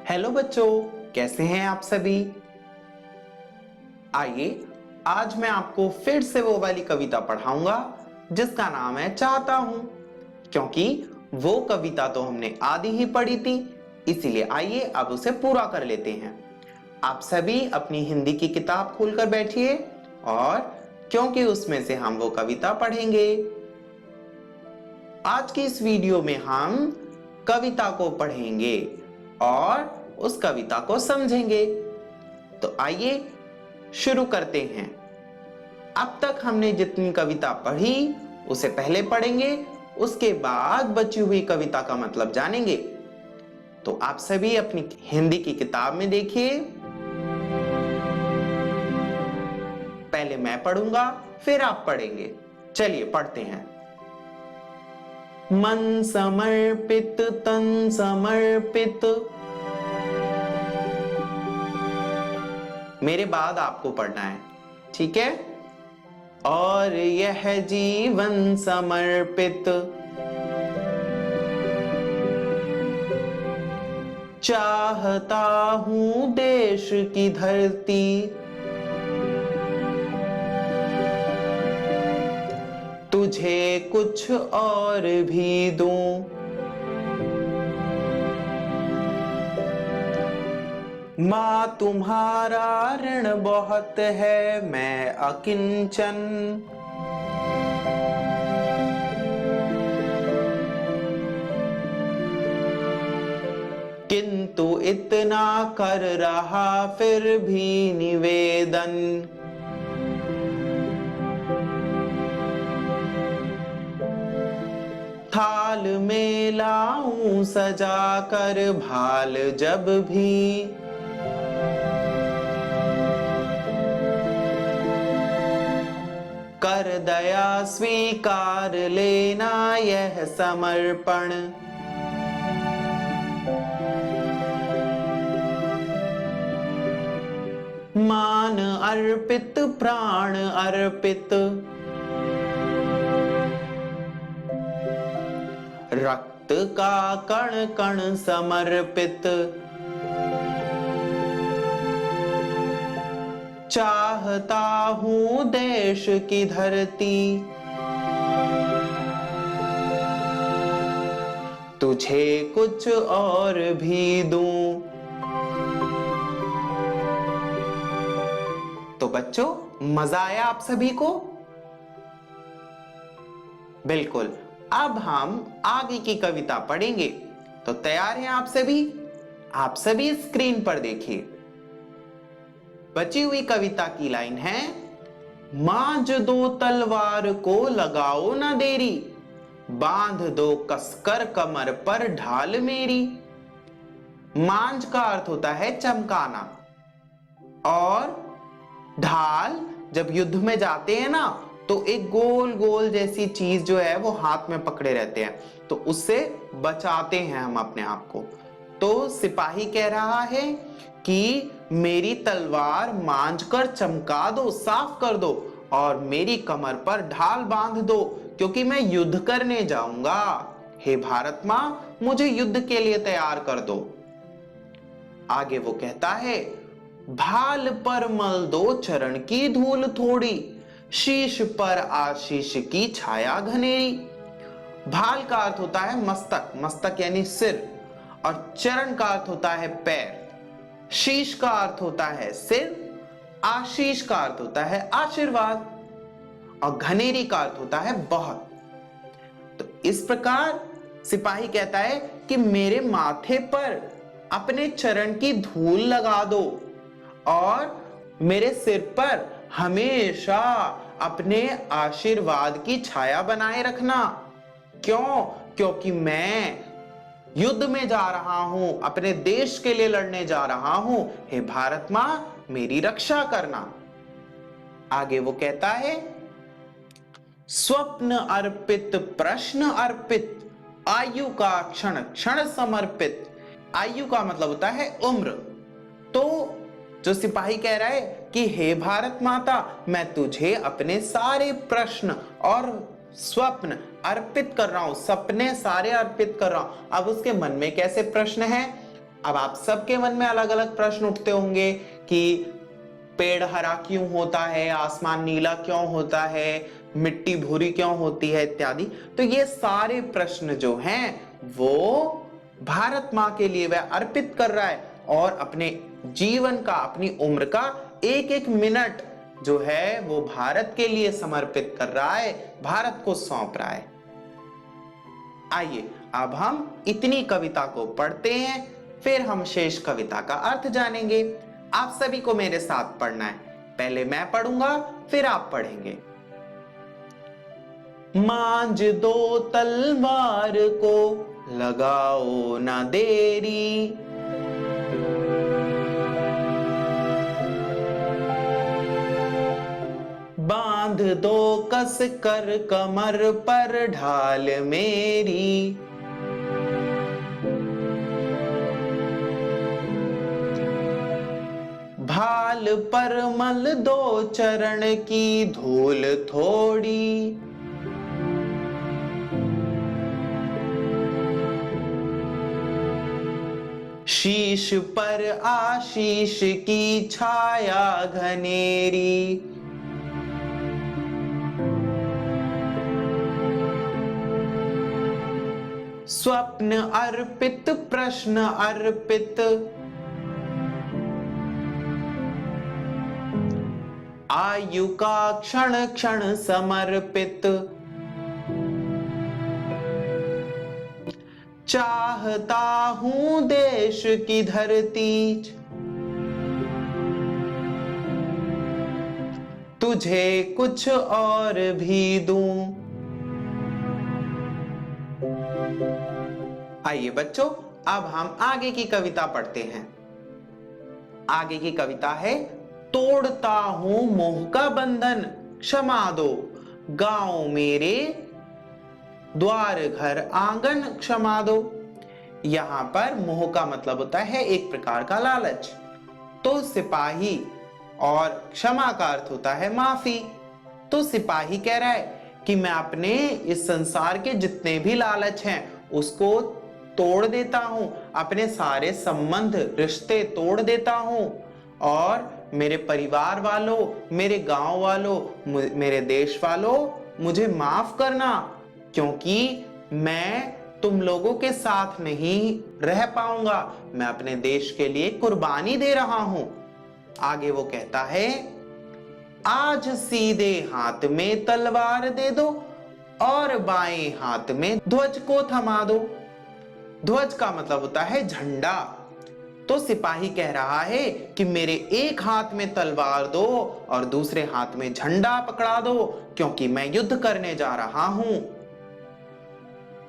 Hello बच्चों, कैसे हैं आप सभी। आइए आज मैं आपको फिर से वो वाली कविता पढ़ाऊंगा जिसका नाम है चाहता हूं, क्योंकि वो कविता तो हमने आधी ही पढ़ी थी, इसीलिए आइए अब उसे पूरा कर लेते हैं। आप सभी अपनी हिंदी की किताब खोलकर बैठिए और क्योंकि उसमें से हम वो कविता पढ़ेंगे। आज की इस वीडियो में हम कविता को पढ़ेंगे और उस कविता को समझेंगे। तो आइए शुरू करते हैं। अब तक हमने जितनी कविता पढ़ी उसे पहले पढ़ेंगे, उसके बाद बची हुई कविता का मतलब जानेंगे। तो आप सभी अपनी हिंदी की किताब में देखिए। पहले मैं पढ़ूंगा फिर आप पढ़ेंगे। चलिए पढ़ते हैं। मन समर्पित तन समर्पित। मेरे बाद आपको पढ़ना है, ठीक है। और यह जीवन समर्पित चाहता हूं देश की धरती, तुझे कुछ और भी दूं, मां तुम्हारा ऋण बहुत है मैं अकिंचन, किंतु इतना कर रहा फिर भी निवेदन, थाल में लाऊं सजा कर भाल जब भी, कर दया स्वीकार लेना यह समर्पण, मान अर्पित प्राण अर्पित, रक्त का कण कण समर्पित, चाहता हूं देश की धरती, तुझे कुछ और भी दूं। तो बच्चों, मजा आया आप सभी को? बिल्कुल। अब हम आगे की कविता पढ़ेंगे, तो तैयार हैं आप सभी? आप सभी स्क्रीन पर देखिए। बची हुई कविता की लाइन है, मांझ दो तलवार को लगाओ ना देरी, बांध दो कसकर कमर पर ढाल मेरी। मांझ का अर्थ होता है चमकाना, और ढाल जब युद्ध में जाते हैं ना तो एक गोल गोल जैसी चीज जो है वो हाथ में पकड़े रहते हैं, तो उससे बचाते हैं हम अपने आप को। तो सिपाही कह रहा है कि मेरी तलवार मांझ कर चमका दो, साफ कर दो, और मेरी कमर पर ढाल बांध दो, क्योंकि मैं युद्ध करने जाऊंगा। हे भारत मां, मुझे युद्ध के लिए तैयार कर दो। आगे वो कहता है, भाल पर मल दो चरण की धूल थोड़ी, शीश पर आशीष की छाया घनेरी। भाल का अर्थ होता है मस्तक, मस्तक यानी सिर, और चरण का अर्थ होता है पैर, शीश का अर्थ होता है सिर, आशीष का अर्थ होता है आशीर्वाद, और घनेरी का अर्थ होता है बहुत। तो इस प्रकार सिपाही कहता है कि मेरे माथे पर अपने चरण की धूल लगा दो और मेरे सिर पर हमेशा अपने आशीर्वाद की छाया बनाए रखना। क्यों? क्योंकि मैं युद्ध में जा रहा हूं, अपने देश के लिए लड़ने जा रहा हूं। हे भारत मां, मेरी रक्षा करना। आगे वो कहता है, स्वप्न अर्पित प्रश्न अर्पित, आयु का क्षण क्षण समर्पित। आयु का मतलब होता है उम्र। तो जो सिपाही कह रहा है कि हे भारत माता, मैं तुझे अपने सारे प्रश्न और स्वप्न अर्पित कर रहा हूं, सपने सारे अर्पित कर रहा हूं। अब उसके मन में कैसे प्रश्न है? अब आप सबके मन में अलग अलग प्रश्न उठते होंगे कि पेड़ हरा क्यों होता है, आसमान नीला क्यों होता है, मिट्टी भूरी क्यों होती है इत्यादि। तो ये सारे प्रश्न जो हैं वो भारत माँ के लिए वह अर्पित कर रहा है और अपने जीवन का, अपनी उम्र का एक एक मिनट जो है वो भारत के लिए समर्पित कर रहा है, भारत को सौंप रहा है। आइए अब हम इतनी कविता को पढ़ते हैं, फिर हम शेष कविता का अर्थ जानेंगे। आप सभी को मेरे साथ पढ़ना है। पहले मैं पढ़ूंगा, फिर आप पढ़ेंगे। मांझ दो तलवार को, लगाओ ना देरी, बांध दो कस कर कमर पर ढाल मेरी, भाल पर मल दो चरण की धूल थोड़ी, शीश पर आशीष की छाया घनेरी, स्वप्न अर्पित प्रश्न अर्पित, आयु का क्षण क्षण समर्पित, चाहता हूं देश की धरती, तुझे कुछ और भी दूं। आइए बच्चों, अब हम आगे की कविता पढ़ते हैं। आगे की कविता है, तोड़ता हूं मोह का बंधन क्षमा दो, गांव मेरे द्वार घर आंगन क्षमा दो। यहां पर मोह का मतलब होता है एक प्रकार का लालच, तो सिपाही, और क्षमा का अर्थ होता है माफी। तो सिपाही कह रहा है कि मैं अपने इस संसार के जितने भी लालच हैं उसको तोड़ देता हूं, अपने सारे संबंध रिश्ते तोड़ देता हूं, और मेरे परिवार वालों, मेरे गांव वालों, मेरे देश वालों, मुझे माफ करना, क्योंकि मैं तुम लोगों के साथ नहीं रह पाऊंगा, मैं अपने देश के लिए कुर्बानी दे रहा हूं। आगे वो कहता है, आज सीधे हाथ में तलवार दे दो और बाएं हाथ में ध्वज को थमा दो। ध्वज का मतलब होता है झंडा। तो सिपाही कह रहा है कि मेरे एक हाथ में तलवार दो और दूसरे हाथ में झंडा पकड़ा दो, क्योंकि मैं युद्ध करने जा रहा हूं।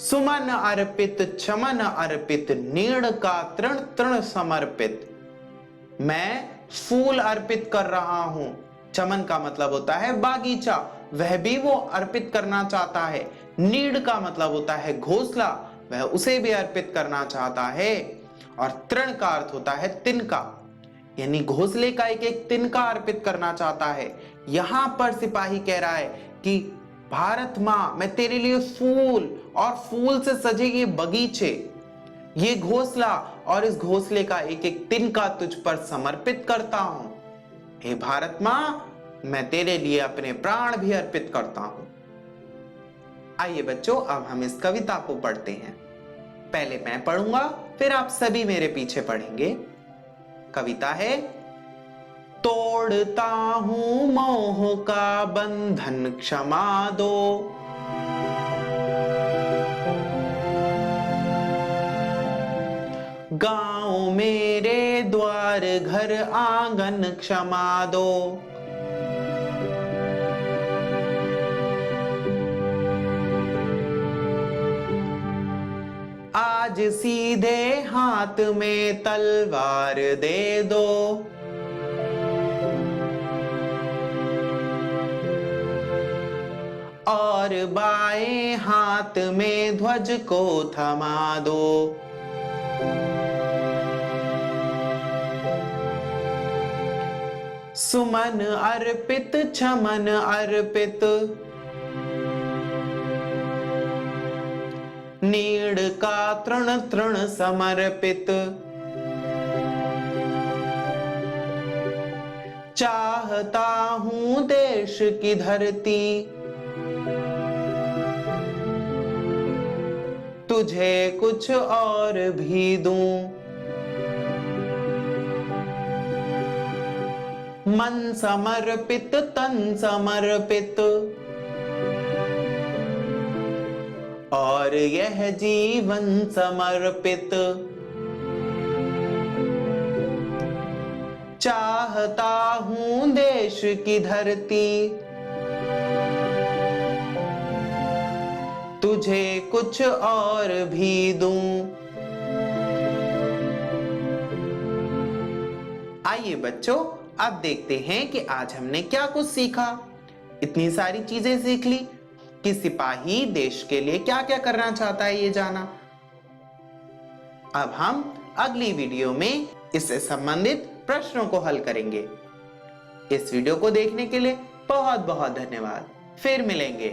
सुमन अर्पित चमन अर्पित, नीड़ का तृण तृण समर्पित। मैं फूल अर्पित कर रहा हूं। चमन का मतलब होता है बागीचा, वह भी वो अर्पित करना चाहता है। नीड़ का मतलब होता है घोंसला, वह उसे भी अर्पित करना चाहता है। और तृण का अर्थ होता है तिनका, यानी घोंसले का एक एक तिनका अर्पित करना चाहता है। यहां पर सिपाही कह रहा है कि भारत मां, मैं तेरे लिए फूल और फूल से सजे ये बगीचे, ये घोंसला और इस घोंसले का एक एक तिनका तुझ पर समर्पित करता हूं। हे भारत मां, मैं तेरे लिए अपने प्राण भी अर्पित करता हूं। आइए बच्चों, अब हम इस कविता को पढ़ते हैं। पहले मैं पढ़ूंगा, फिर आप सभी मेरे पीछे पढ़ेंगे। कविता है, तोड़ता हूं मोह का बंधन क्षमा दो, गांव मेरे द्वार घर आंगन क्षमा दो, आज सीधे हाथ में तलवार दे दो, और बाएं हाथ में ध्वज को थमा दो। सुमन अर्पित चमन अर्पित, नीड़ का तृण तृण समर्पित। चाहता हूं देश की धरती तुझे कुछ और भी दूं। मन समर्पित तन समर्पित और यह जीवन समर्पित, चाहता हूं देश की धरती तुझे कुछ और भी दूं। आइए बच्चों, अब देखते हैं कि आज हमने क्या कुछ सीखा। इतनी सारी चीजें सीख ली कि सिपाही देश के लिए क्या क्या करना चाहता है, ये जाना। अब हम अगली वीडियो में इससे संबंधित प्रश्नों को हल करेंगे। इस वीडियो को देखने के लिए बहुत बहुत धन्यवाद। फिर मिलेंगे।